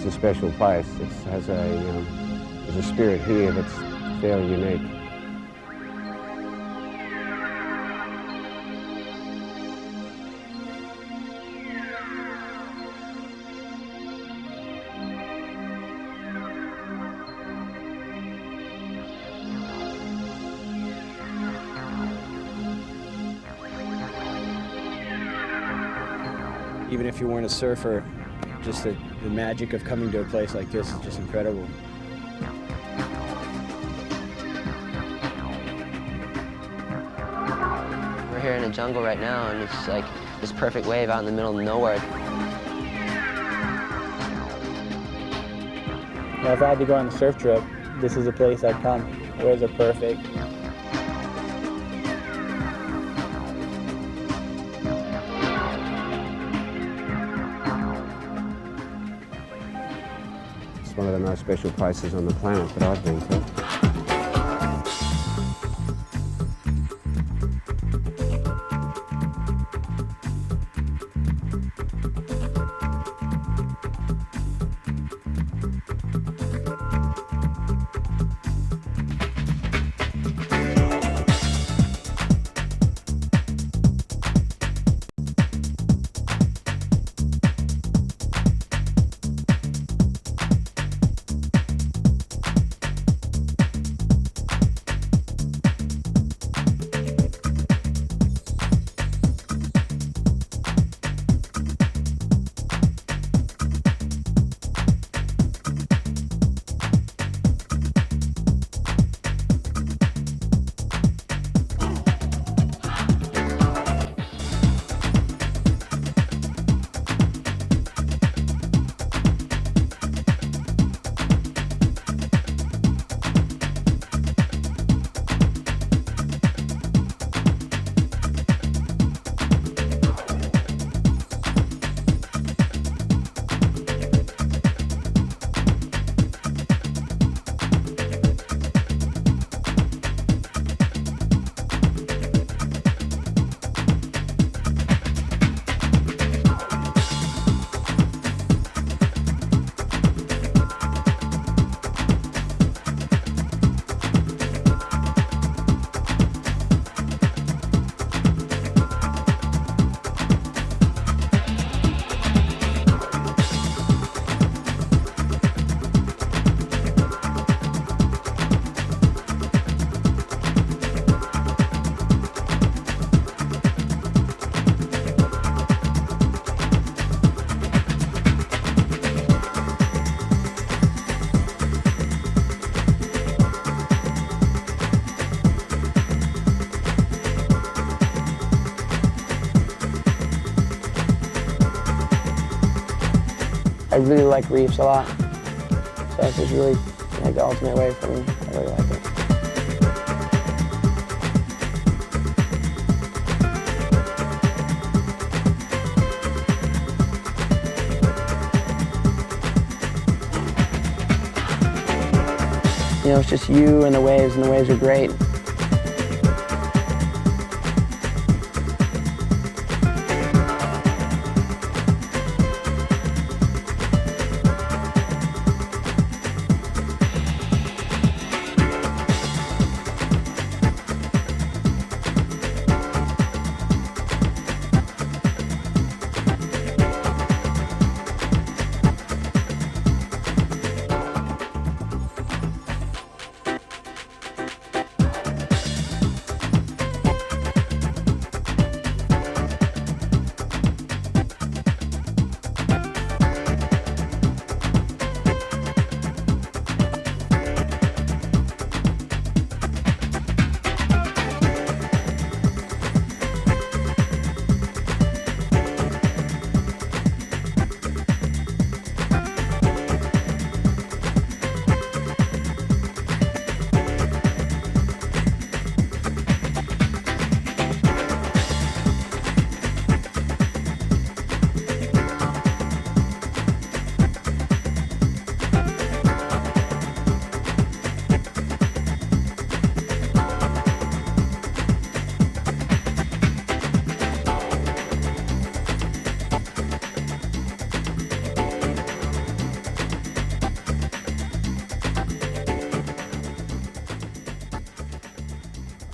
a special place. It has there's a spirit here that's fairly unique. Even if you weren't a surfer, just the magic of coming to a place like this is just incredible. We're here in a jungle right now, and it's like this perfect wave out in the middle of nowhere. Now, if I had to go on a surf trip, this is a place I'd come. The waves are perfect. It's one of the most special places on the planet that I've been to. I really like reefs a lot. So it's just really like the ultimate wave for me. I really like it. You know, it's just you and the waves are great.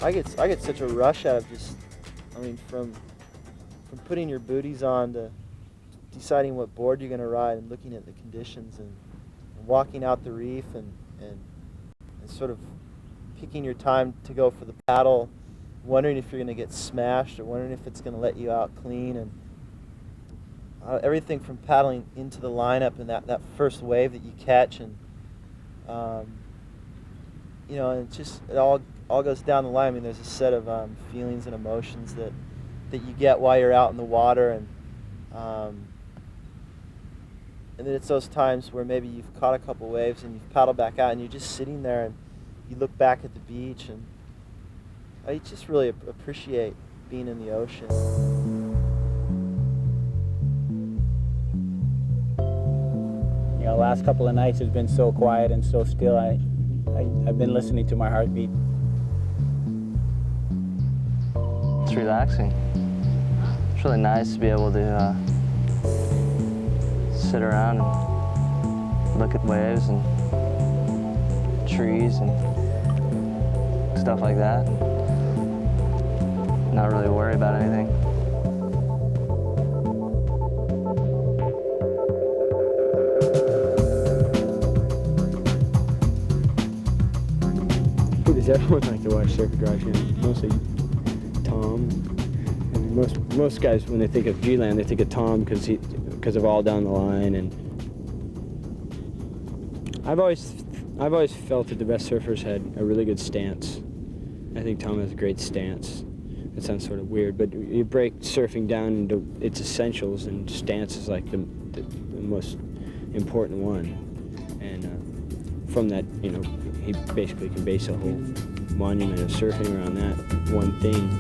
I get such a rush out of just, I mean, from putting your booties on to deciding what board you're going to ride and looking at the conditions and walking out the reef and sort of picking your time to go for the paddle, wondering if you're going to get smashed or wondering if it's going to let you out clean, and everything from paddling into the lineup and that first wave that you catch, and you know, and it all goes down the line. I mean, there's a set of feelings and emotions that you get while you're out in the water, and then it's those times where maybe you've caught a couple waves and you've paddled back out and you're just sitting there and you look back at the beach, and I just really appreciate being in the ocean. You know, last couple of nights has been so quiet and so still. I've been listening to my heartbeat. It's relaxing. It's really nice to be able to sit around and look at waves and trees and stuff like that. Not really worry about anything. Who does everyone like to watch surf and drive channel? Mostly Tom. And most guys, when they think of G-Land, they think of Tom because of All Down the Line. And I've always felt that the best surfers had a really good stance. I think Tom has a great stance. It sounds sort of weird, but you break surfing down into its essentials, and stance is like the most important one. And from that, you know, he basically can base a whole monument of surfing around that one thing.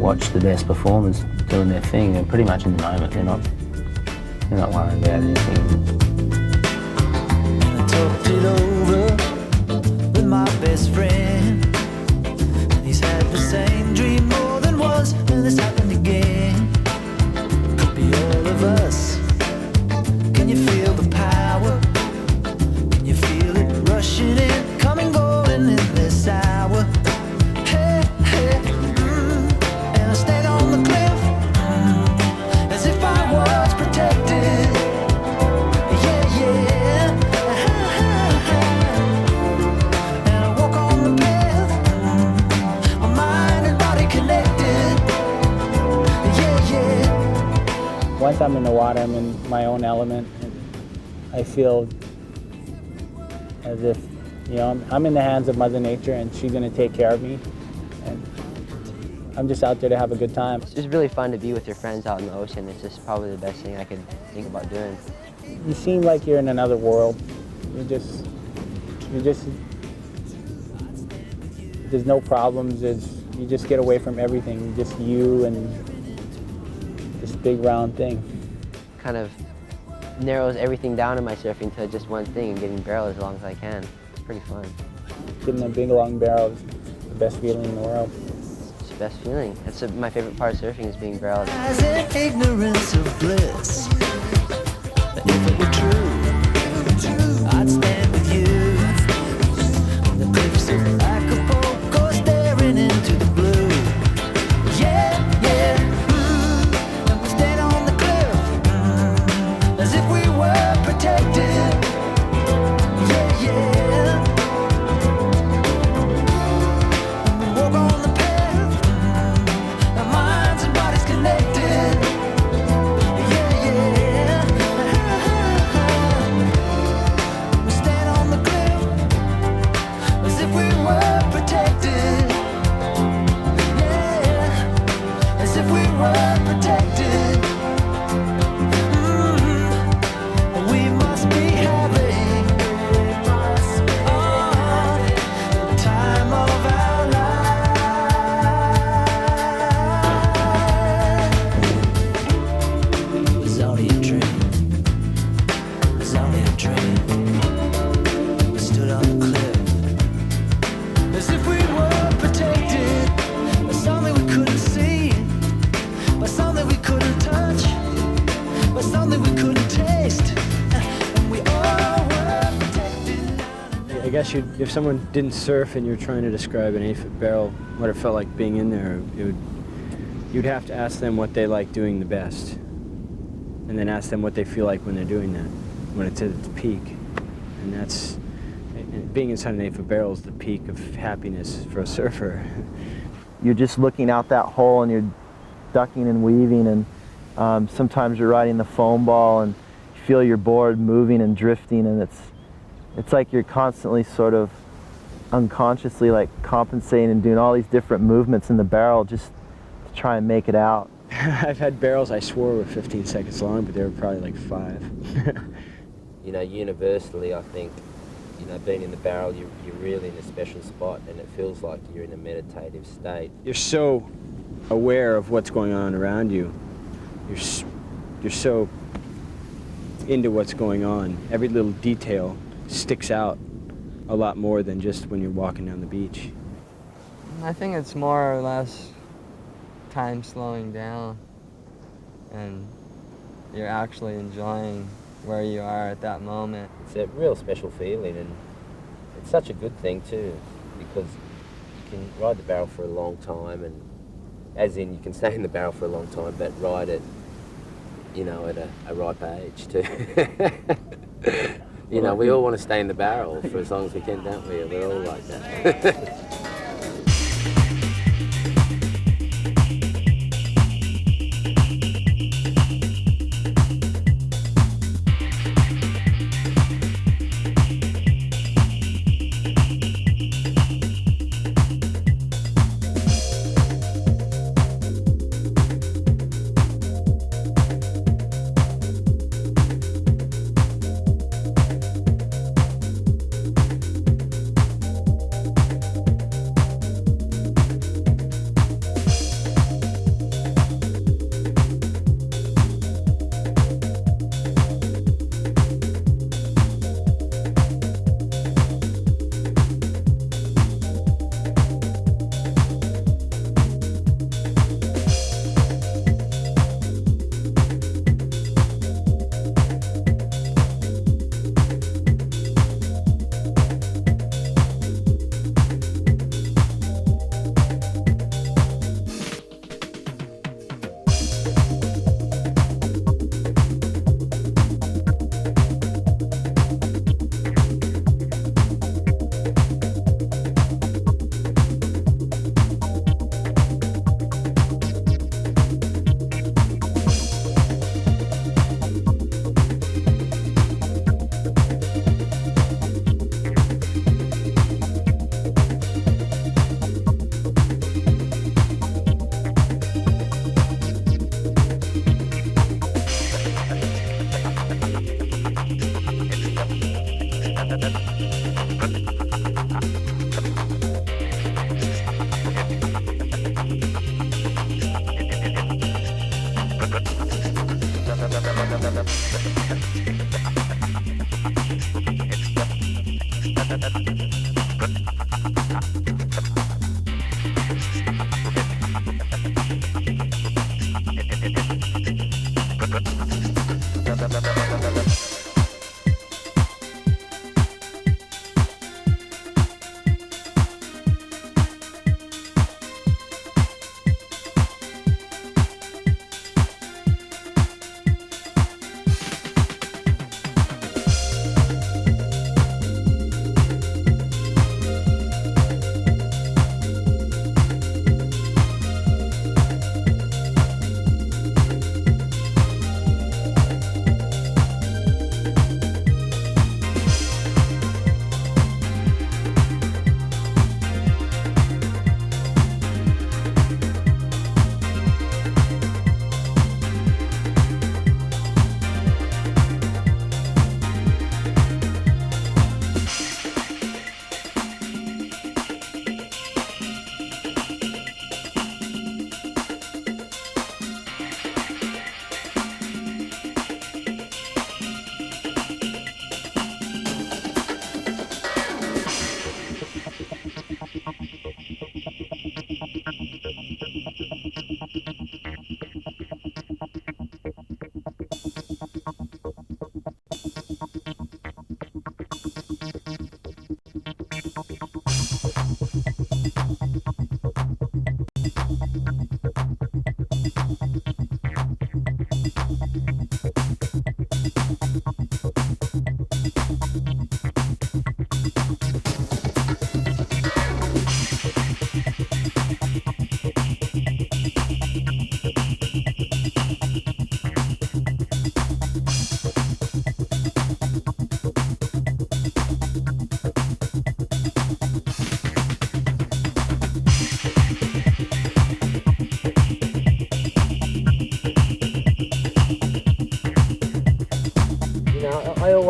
Watch the best performers doing their thing, and pretty much in the moment they're not worrying about anything. And I talked it over with my best friend, and he's had the same dream more than once, and it's happened again. Could be all of us. Can you feel the power? Can you feel it rushing in, coming, going in this hour? Hey, hey. I stayed on the cliff, as if I was protected. Yeah, yeah. And I walk on the path, my mind and body connected. Yeah, yeah. Once I'm in the water, I'm in my own element, and I feel as if, you know, I'm in the hands of Mother Nature, and she's going to take care of me. And I'm just out there to have a good time. It's just really fun to be with your friends out in the ocean. It's just probably the best thing I could think about doing. You seem like you're in another world. There's no problems. You just get away from everything. Just you and this big round thing. Kind of narrows everything down in my surfing to just one thing and getting barrels as long as I can. It's pretty fun. Getting a big long barrel is the best feeling in the world. Best feeling. That's my favorite part of surfing, is being barreled. As in ignorance of bliss. If it were true, I'd stand with you. On the cliffs of Acapulco, staring into the blue. Yeah, yeah. And we stayed on the cliff, as if we were protected. Yeah, yeah. guess if someone didn't surf and you're trying to describe an 8-foot barrel, what it felt like being in there, you'd have to ask them what they like doing the best, and then ask them what they feel like when they're doing that, when it's at its peak. And that's, being inside an 8-foot barrel is the peak of happiness for a surfer. You're just looking out that hole and you're ducking and weaving, and sometimes you're riding the foam ball and you feel your board moving and drifting, and it's like you're constantly sort of unconsciously like compensating and doing all these different movements in the barrel just to try and make it out. I've had barrels I swore were 15 seconds long, but they were probably like 5. You know, universally, I think, you know, being in the barrel, you're really in a special spot, and it feels like you're in a meditative state. You're so aware of what's going on around you. You're so into what's going on. Every little detail sticks out a lot more than just when you're walking down the beach. I think it's more or less time slowing down, and you're actually enjoying where you are at that moment. It's a real special feeling, and it's such a good thing too, because you can ride the barrel for a long time, and as in you can stay in the barrel for a long time, but ride it, you know, at a ripe age too. You know, we all want to stay in the barrel for as long as we can, don't we? We're all like that.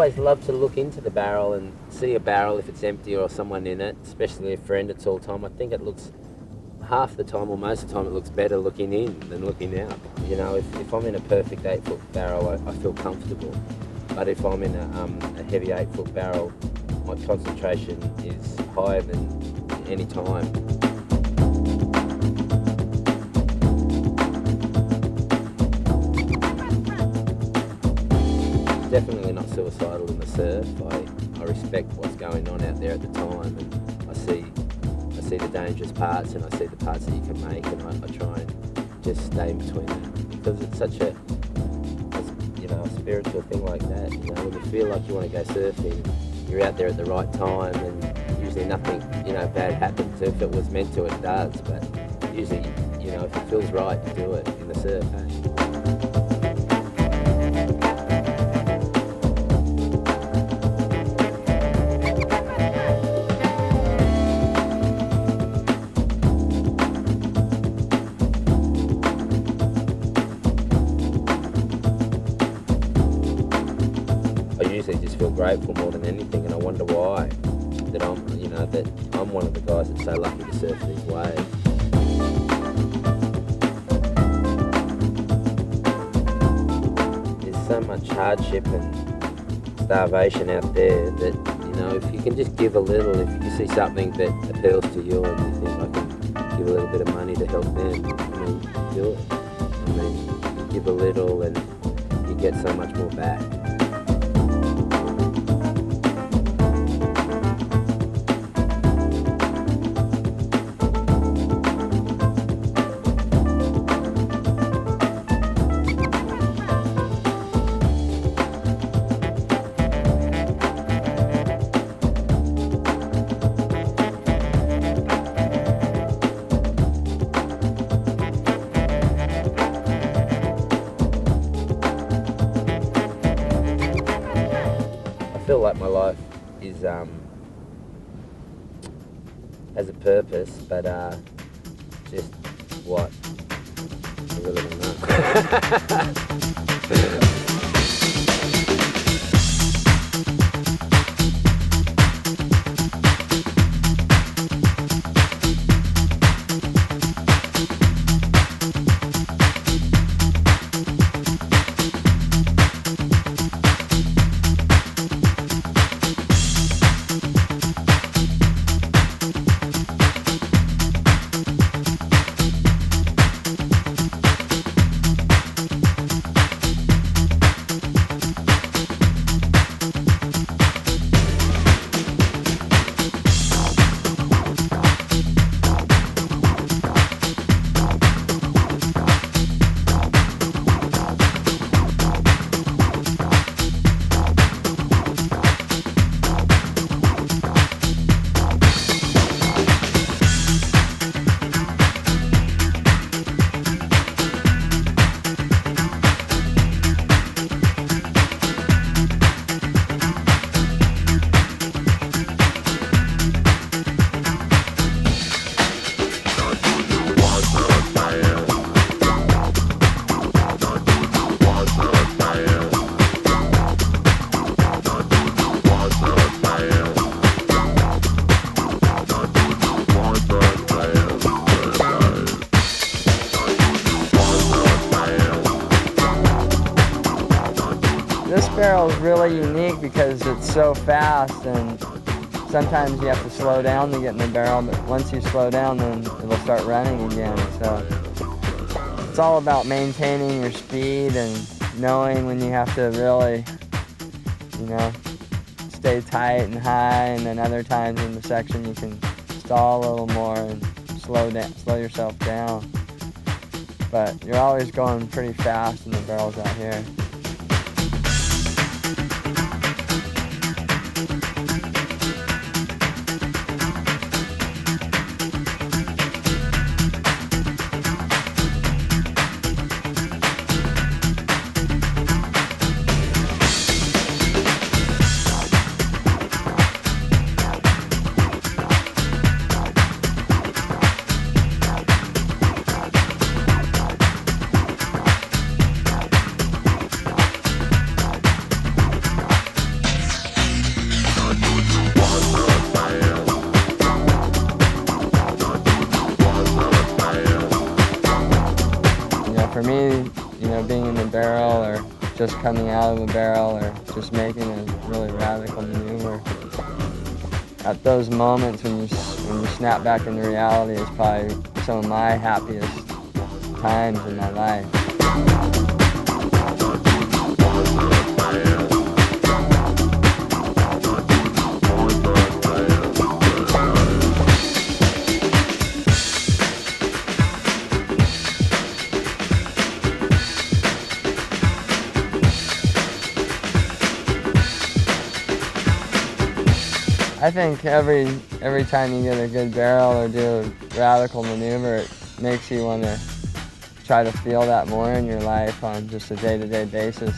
always love to look into the barrel and see a barrel if it's empty or someone in it, especially a friend. It's all time. I think it looks, half the time or most of the time, it looks better looking in than looking out. You know, if I'm in a perfect 8-foot barrel, I feel comfortable. But if I'm in a heavy 8-foot barrel, my concentration is higher than any time. Definitely not suicidal in the surf. I respect what's going on out there at the time, and I see the dangerous parts and I see the parts that you can make, and I try and just stay in between that, because it's such a spiritual thing like that. You know, when you feel like you want to go surfing, you're out there at the right time, and usually nothing bad happens. If it was meant to, it does, but usually if it feels right, you do it in the surf. Just feel grateful more than anything, and I wonder why that I'm one of the guys that's so lucky to surf these waves. There's so much hardship and starvation out there that if you can just give a little, if you see something that appeals to you and you think I can give a little bit of money to help them, do it. You give a little and you get so much more back. I feel like my life is has a purpose, but just what? I really don't know. This barrel is really unique because it's so fast, and sometimes you have to slow down to get in the barrel, but once you slow down, then it'll start running again. So it's all about maintaining your speed and knowing when you have to really, stay tight and high, and then other times in the section you can stall a little more and slow yourself down. But you're always going pretty fast in the barrels out here. just coming out of a barrel or just making a really radical maneuver. At those moments when you snap back into reality is probably some of my happiest times in my life. I think every time you get a good barrel or do a radical maneuver, it makes you want to try to feel that more in your life on just a day-to-day basis.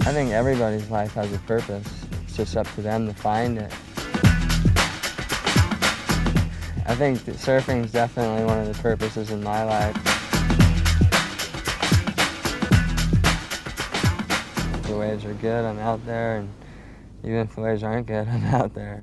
I think everybody's life has a purpose. It's just up to them to find it. I think that surfing is definitely one of the purposes in my life. If the waves are good, I'm out there, and even if the waves aren't good, I'm out there.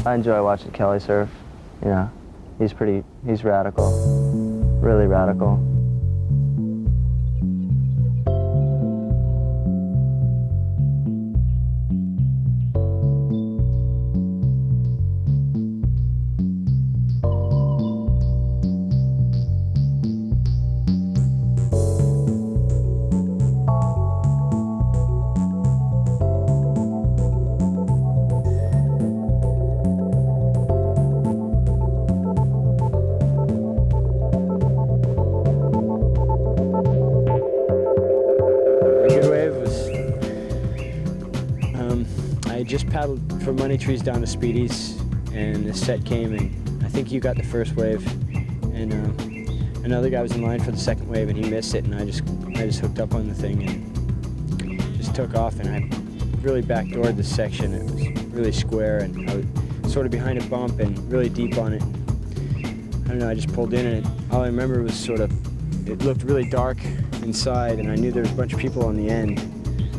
I enjoy watching Kelly surf. You know, he's radical, really radical. I just paddled from Money Trees down to Speedy's, and the set came, and I think you got the first wave, and another guy was in line for the second wave, and he missed it, and I just hooked up on the thing and just took off, and I really backdoored this section. It was really square, and I was sort of behind a bump and really deep on it. I don't know, I just pulled in, and all I remember was sort of, it looked really dark inside, and I knew there was a bunch of people on the end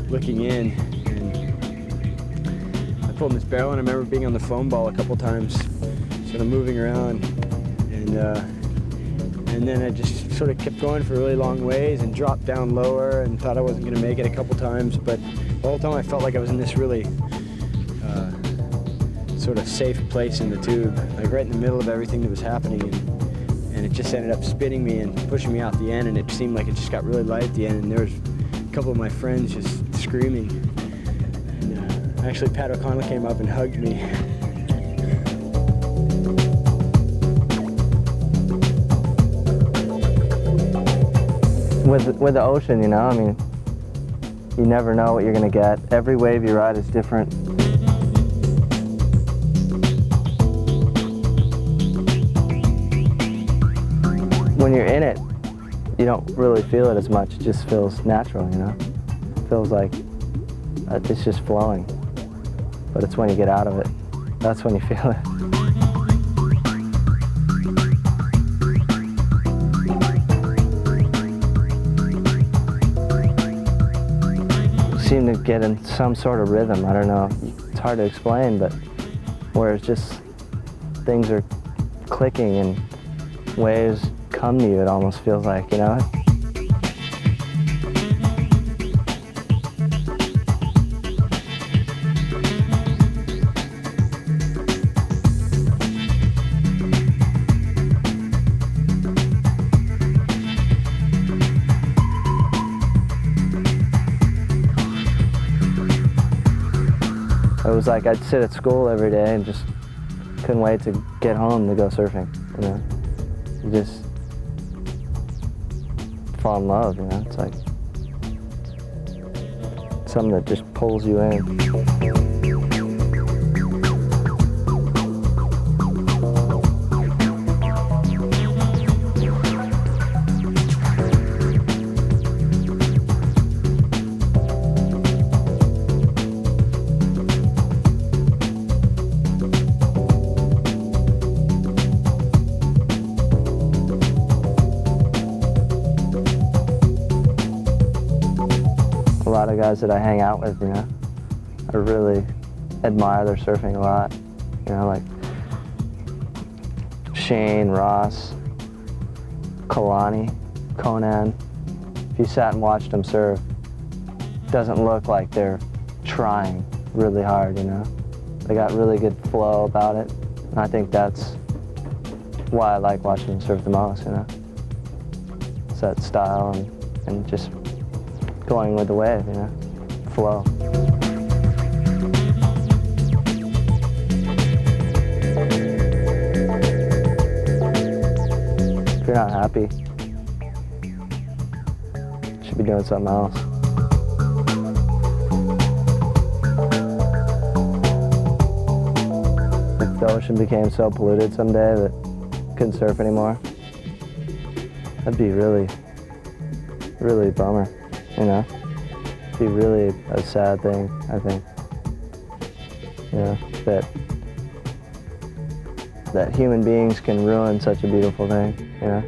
looking in, and I pulled in this barrel, and I remember being on the foam ball a couple times, sort of moving around, and then I just sort of kept going for really long ways and dropped down lower and thought I wasn't going to make it a couple times, but the whole time I felt like I was in this really sort of safe place in the tube, like right in the middle of everything that was happening, and it just ended up spinning me and pushing me out the end, and it seemed like it just got really light at the end, and there was a couple of my friends just screaming, and actually Pat O'Connell came up and hugged me. With the ocean, you know, I mean, you never know what you're going to get. Every wave you ride is different. When you're in it, you don't really feel it as much. It just feels natural, you know? It feels like it's just flowing. But it's when you get out of it, that's when you feel it. Seem to get in some sort of rhythm. I don't know, it's hard to explain, but where it's just things are clicking and waves come to you, it almost feels like, you know? It was like I'd sit at school every day and just couldn't wait to get home to go surfing, you know? You just fall in love, you know? It's like something that just pulls you in. A lot of guys that I hang out with, you know, I really admire their surfing a lot. You know, like Shane, Ross, Kalani, Conan. If you sat and watched them surf, it doesn't look like they're trying really hard, you know. They got really good flow about it, and I think that's why I like watching them surf the most, you know. It's that style and just going with the wave, you know, flow. If you're not happy, you should be doing something else. If the ocean became so polluted someday that I couldn't surf anymore, that'd be really, really a bummer. You know, it'd be really a sad thing, I think. You know, that human beings can ruin such a beautiful thing, you know,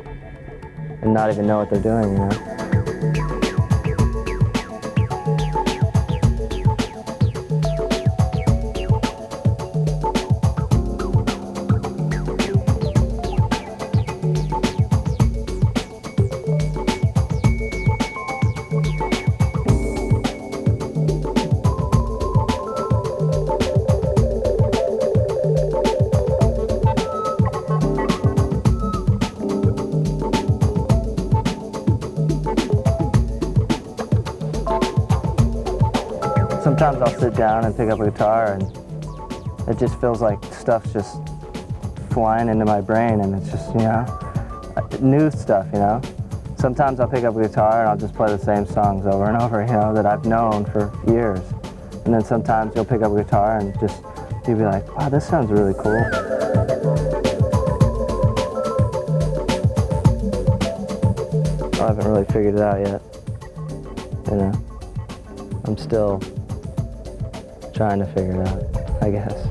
and not even know what they're doing, you know. Sometimes I'll sit down and pick up a guitar and it just feels like stuff's just flying into my brain, and it's just, you know, new stuff, you know. Sometimes I'll pick up a guitar and I'll just play the same songs over and over, you know, that I've known for years. And then sometimes you'll pick up a guitar and just, you'll be like, wow, this sounds really cool. I haven't really figured it out yet, you know. I'm still trying to figure it out, I guess.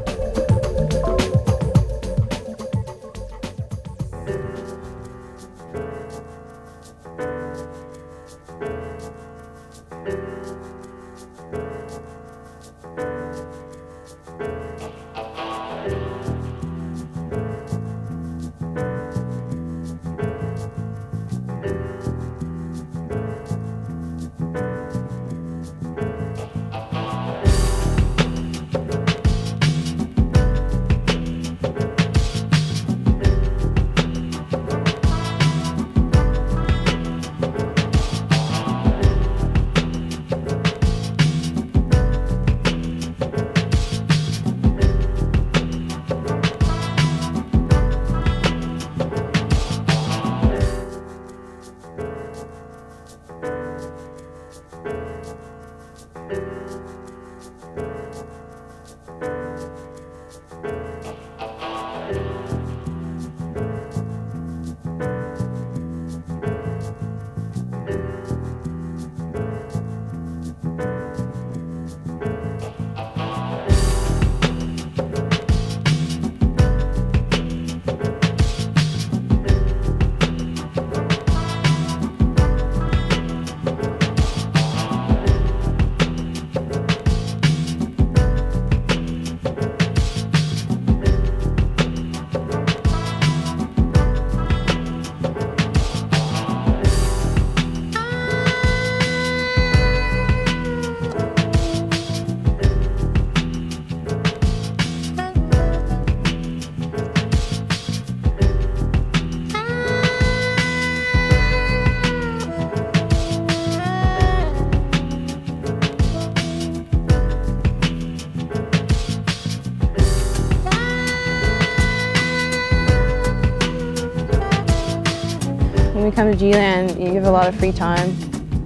When we come to G-Land, you have a lot of free time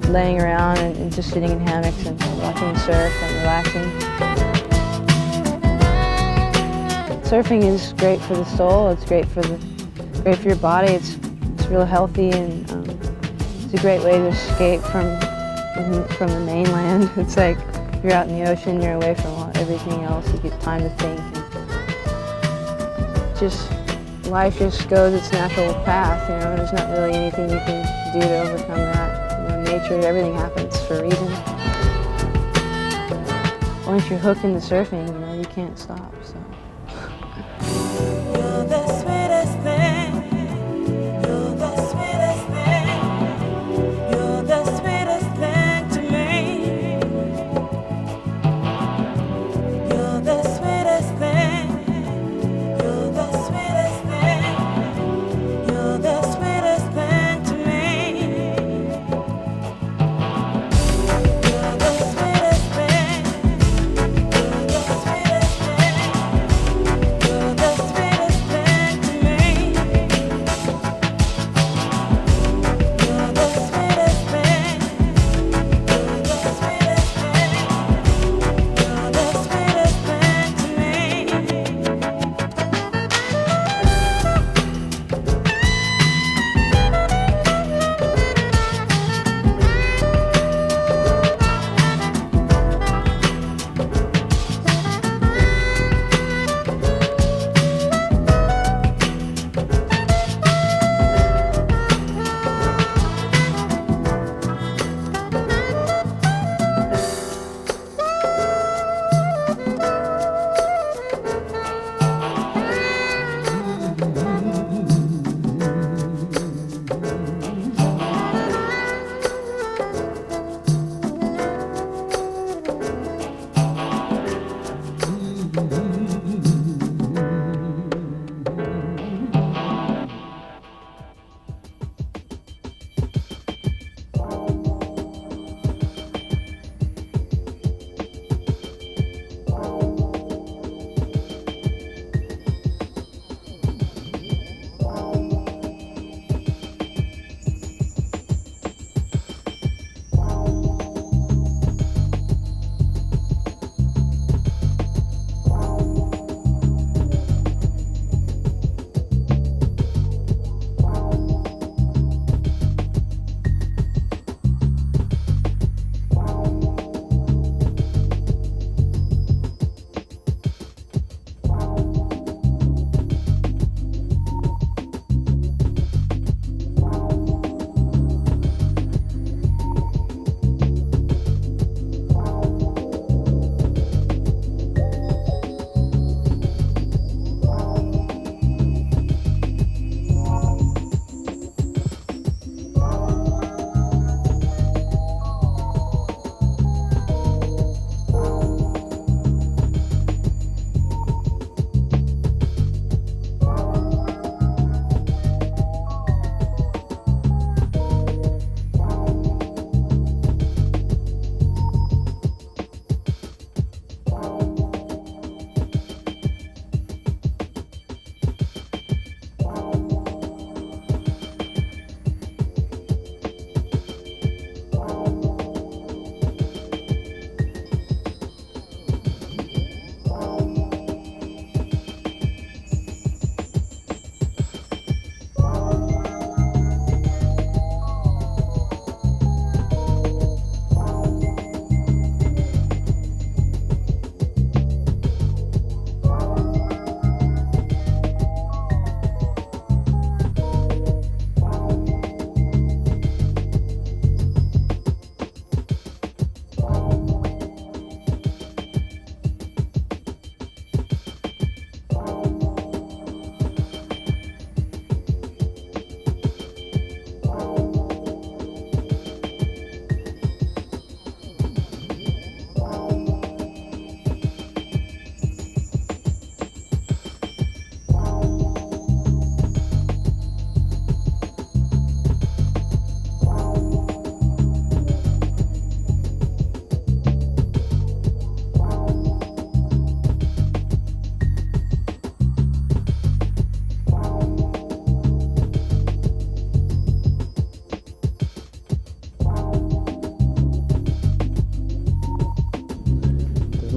laying around and just sitting in hammocks and watching the surf and relaxing. Surfing is great for the soul, it's great for your body, it's real healthy, and it's a great way to escape from the mainland. It's like you're out in the ocean, you're away from everything else, you get time to think. And just life just goes its natural path, you know, there's not really anything you can do to overcome that. You know, nature, everything happens for a reason. Once you're hooked into surfing, you know, you can't stop, so. You're the sweetest thing. You're the sweetest thing. You're the sweetest thing to me. You're the sweetest thing. You're the sweetest thing. You're the sweetest thing to me. You're the sweetest thing. You're the sweetest thing.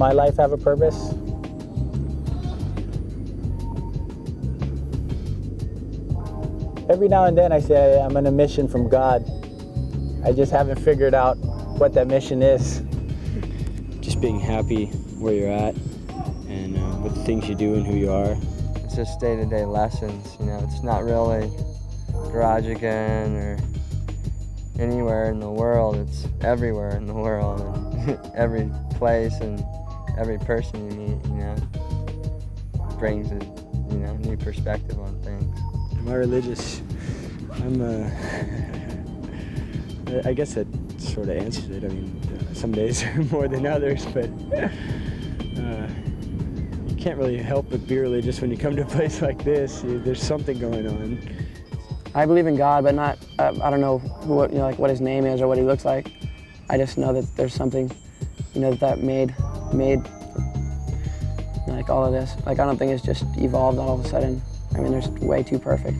my life have a purpose? Every now and then I say I'm on a mission from God. I just haven't figured out what that mission is. Just being happy where you're at and with the things you do and who you are. It's just day-to-day lessons, you know. It's not really garage again or anywhere in the world. It's everywhere in the world and every place and every person you meet, you know, brings a, you know, new perspective on things. Am I religious? I guess that sort of answers it. I mean, some days are more than others, but you can't really help but be religious when you come to a place like this. There's something going on. I believe in God, but not. I don't know what, you know, like what his name is or what he looks like. I just know that there's something, you know, that made like all of this. Like I don't think it's just evolved all of a sudden. I mean, there's way too perfect.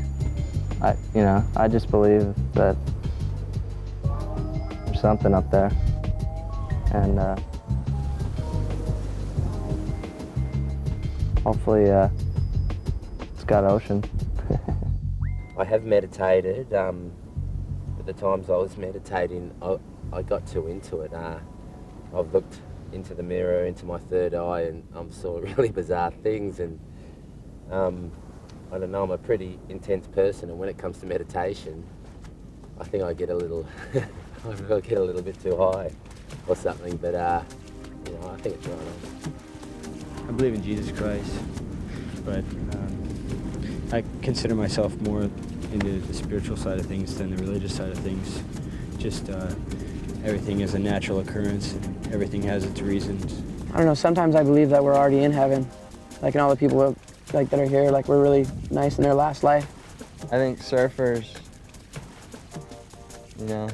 I just believe that there's something up there, and hopefully it's got ocean. I have meditated, but the times I was meditating, I got too into it. I've looked into the mirror, into my third eye, and I saw really bizarre things, and I don't know, I'm a pretty intense person, and when it comes to meditation, I think I get a little, I get a little bit too high or something, but you know, I think it's right on. I believe in Jesus Christ, but I consider myself more into the spiritual side of things than the religious side of things. Just everything is a natural occurrence, and everything has its reasons. I don't know, sometimes I believe that we're already in heaven. Like, and all the people like that are here, like we're really nice in their last life. I think surfers, you know,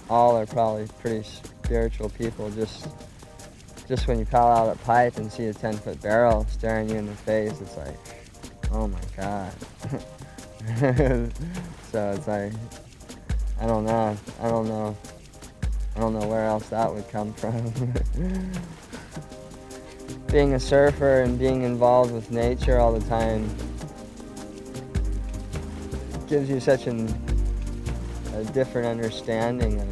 all are probably pretty spiritual people. Just when you paddle out a pipe and see a 10-foot barrel staring you in the face, it's like, oh my God. So it's like, I don't know where else that would come from. Being a surfer and being involved with nature all the time gives you such a different understanding of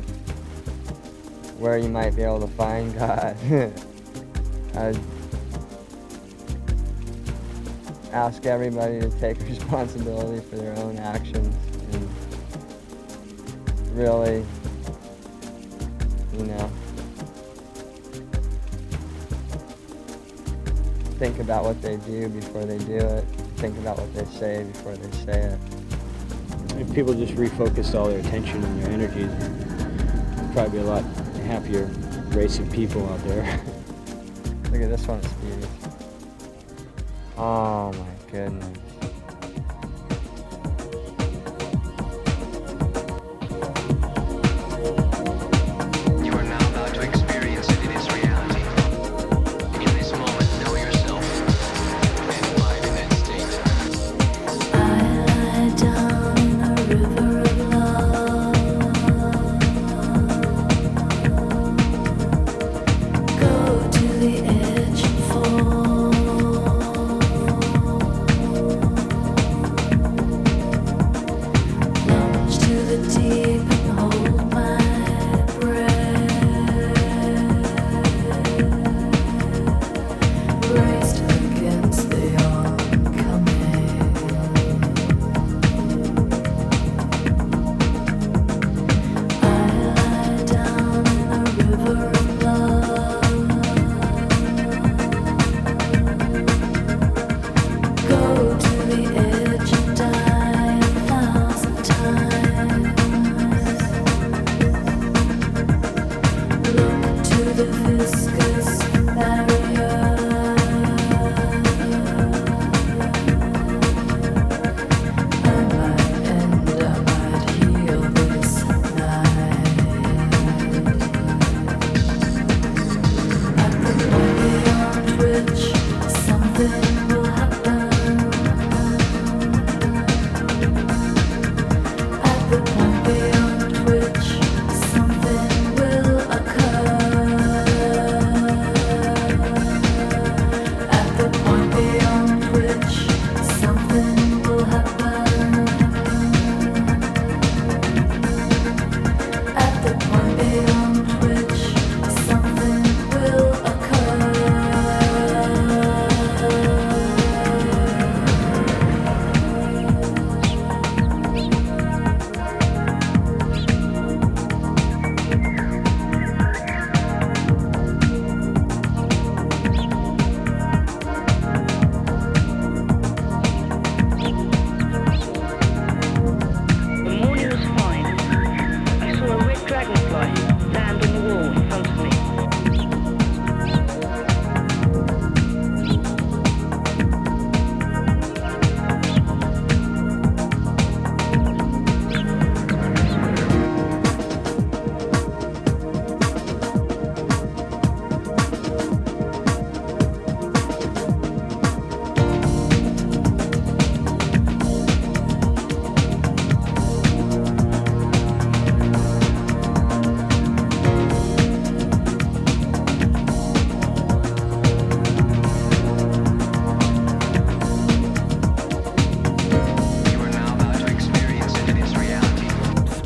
where you might be able to find God. I'd ask everybody to take responsibility for their own actions and really, you know, think about what they do before they do it. Think about what they say before they say it. If people just refocused all their attention and their energies, there'd probably be a lot happier race of people out there. Look at this one, it's beautiful. Oh my goodness. Go. To the edge and fall.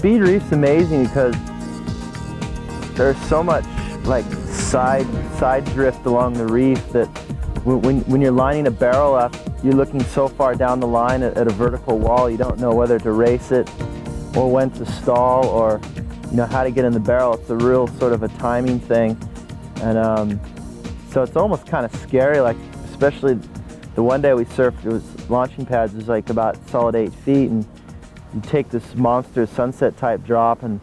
speed reef's amazing because there's so much like side drift along the reef that when you're lining a barrel up, you're looking so far down the line at a vertical wall, you don't know whether to race it or when to stall or how to get in the barrel. It's a real sort of a timing thing, and so it's almost kind of scary. Like especially the one day we surfed, it was launching pads was like about solid 8 feet, and you take this monster sunset type drop and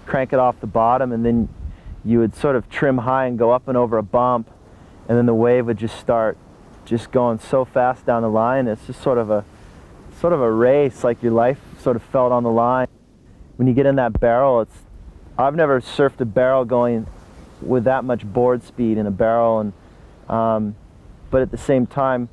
crank it off the bottom, and then you would sort of trim high and go up and over a bump, and then the wave would just start going so fast down the line. It's just sort of a race, like your life sort of felt on the line. When you get in that barrel, I've never surfed a barrel going with that much board speed in a barrel, and but at the same time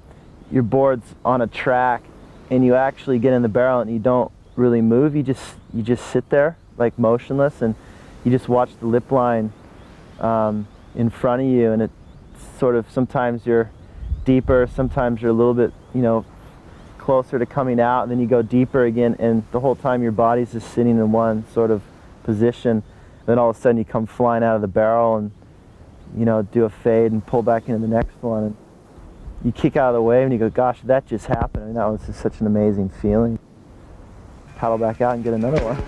your board's on a track and you actually get in the barrel and you don't really move. You just sit there like motionless, and you just watch the lip line in front of you, and it's sort of, sometimes you're deeper, sometimes you're a little bit closer to coming out, and then you go deeper again, and the whole time your body's just sitting in one sort of position. Then all of a sudden you come flying out of the barrel and do a fade and pull back into the next one, and you kick out of the wave and you go, gosh, that just happened. I mean, that was just such an amazing feeling. Paddle back out and get another one.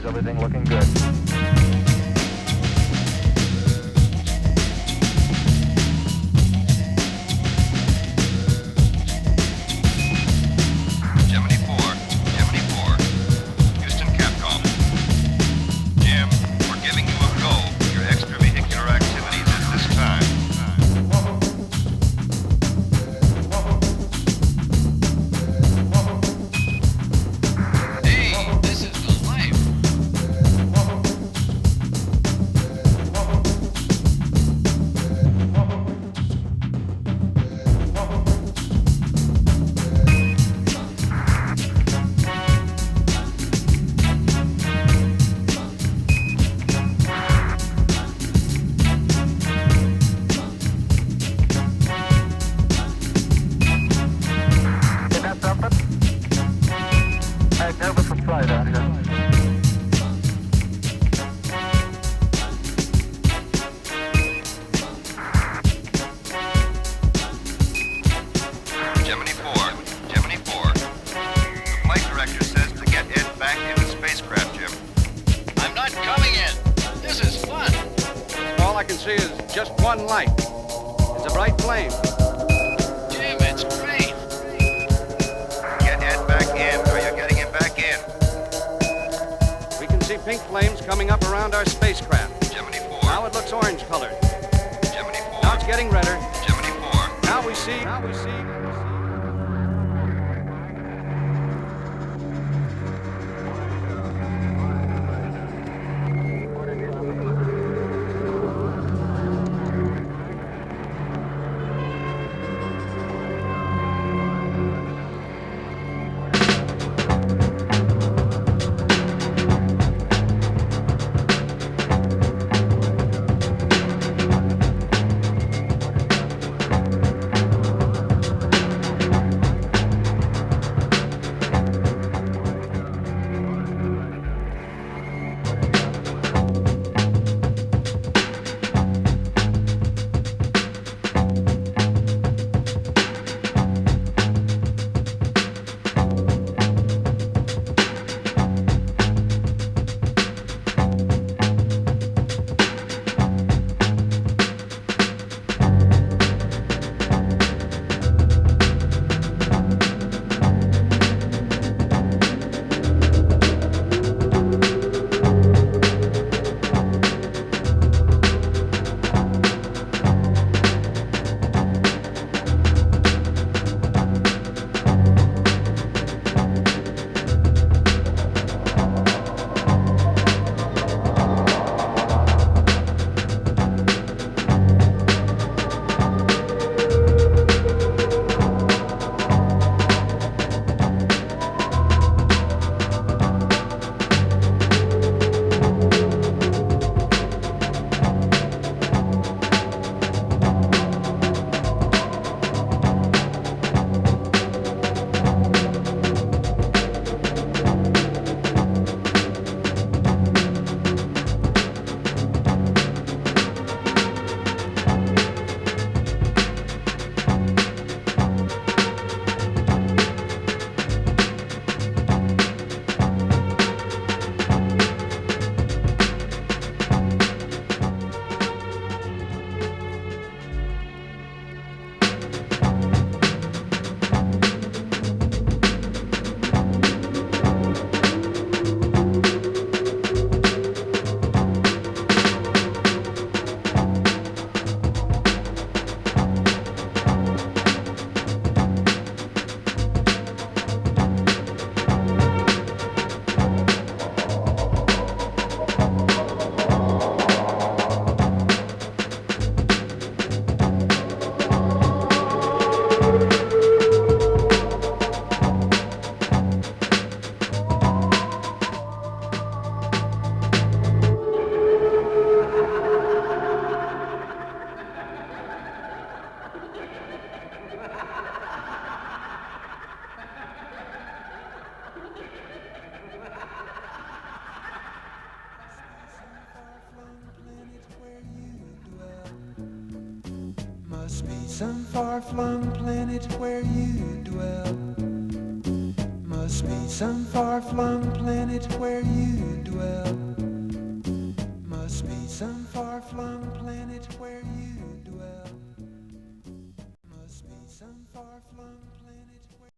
Everything looking good. Gemini 4, Houston Capcom. Jim, we're giving you a go for your extravehicular activities at this time. Hey, this is the life. Just one light. It's a bright flame. Jim, it's great. Get Ed back in, or you're getting him back in. We can see pink flames coming up around our spacecraft. Gemini 4. Now it looks orange colored. Gemini 4. Now it's getting redder. Gemini 4. Now we see. Must be some far-flung planet where you dwell. Must be some far-flung planet where you dwell. Must be some far-flung planet where you dwell. Must be some far-flung planet where